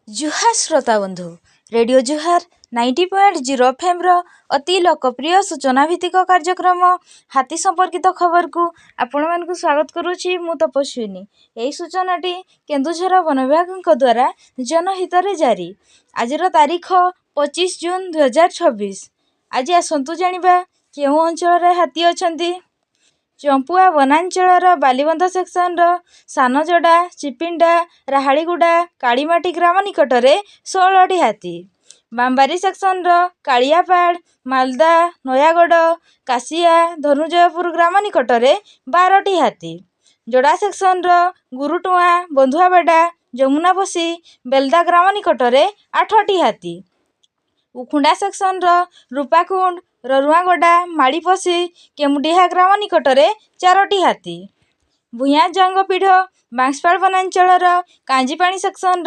जुहार श्रोता बंधु रेडियो जुहार 90.0 FM अति लोकप्रिय सूचना भित्तिक कार्यक्रम हाथी संपर्कित खबर को आपण मानक स्वागत करुछि। मु तपस्विनी एही सूचनाटी केन्दुझर वन विभाग द्वारा जनहित रे जारी। आजिर तारीख 25 जून 2026। आज आसंतु जानिबा केउ अंचल रे हाथी अछंती। चंपुआ वनांचल बालीबंध सेक्शन सानजोड़ा चिपिंडा राहाड़ीगुड़ा कालीमाटी ग्राम निकट में 16टी हाथी। बांबारी सेक्शन कालियापाड़ मालदा नयागढ़ काशिया धनुजयपुर ग्राम निकट में 12टी हाथी। जोड़ा सेक्शन गुरुटुआ बंधुआबाड़ा जमुनापसी बेलदा ग्राम निकट में 8टी हाथी। उखुंडा सेक्शन रूपाकुंड ररुआगड़ा माड़ीपसी केमुडीहा ग्राम निकट में 4टी हाथी। भूया जंगपीढ़ बांसपाड़ वनांचल कांजीपाणी सेक्शन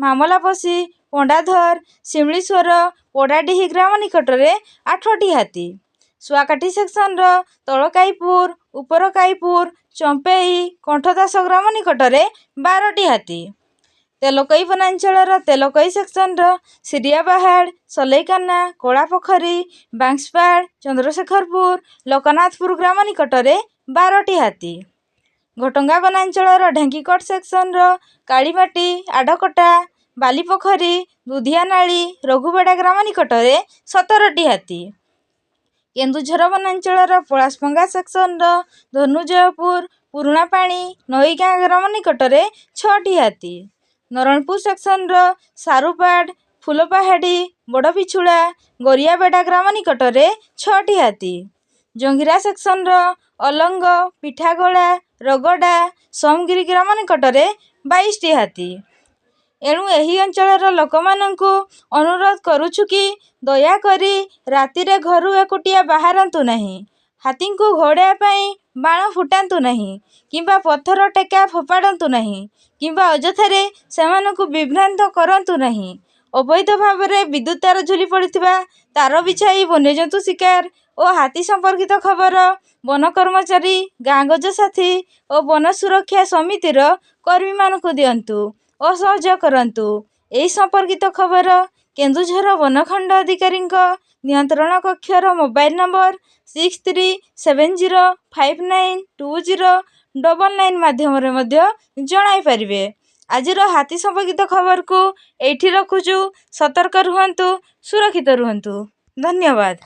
मामलापसी पंडाधर शिमलीश्वर पोड़ाडीही ग्राम निकट में 8टी हाथी। सुआकाठी सेक्शन तलकाईपुर उपरकाईपुर चंपेई कंठदास ग्राम निकट में 12टी हाथी। तेलकई वनांचल तेलकई सेक्शन सिरियाबाहाड़ सलैकाना कोलापोखरी बांसपाड़ चंद्रशेखरपुर लोकनाथपुर ग्राम निकट में 12टी हाथी। घटंगा वनांचल ढेंकीकोट सेक्शन कालीमाटी आडकटा बालीपोखरी दुधियानाली रघुबेड़ा ग्राम निकट में 17टी हाथी। केन्दुझर वनांचल पलासपंगा सेक्शन धनुजयपुर पुराणापाणी नईगाँ ग्राम निकट में 6टी हाथी। नरणपुर सेक्शन सारुपाड़ फूलपाहाड़ी बड़पिछुड़ा गरियाबेड़ा ग्राम निकट में 6टी हाथी। जंगिरा सेक्शन अलंग पिठागोड़ा रगड़ा सोमगिरी ग्राम निकट में 22टी हाथी। एणु एही अंचलर लोकमानंकु अनुरोध करुछु कि दयाकरी राति रे घरु एकुटिया बाहरंतु नहीं। हाथी को घोड़ाया पाई बाण फुटांतु नहीं किंबा पत्थर टेका फोपाड़ंतु नहीं किंबा अजथारे सेमानंकु विभ्रांत करंतु नहीं। अवैध भाव में विद्युत तार झुली पड़िथिबा तार बिछाई वन्यजंतु शिकार और हाथी संपर्कित खबर वन कर्मचारी गाँगज साथी और वन सुरक्षा समितिर कर्मी मानकु दियंतु और सहयोग करंतु। एही संपर्कित खबर केन्दुझर वनखंड अधिकारी नियंत्रण कक्षर मोबाइल नंबर 6370592099 माध्यम जणाई पारिबे। आजिर हाथी संपर्कित खबर को एठी रखुचु। सतर्क रुहंतु सुरक्षित रुहंतु। धन्यवाद।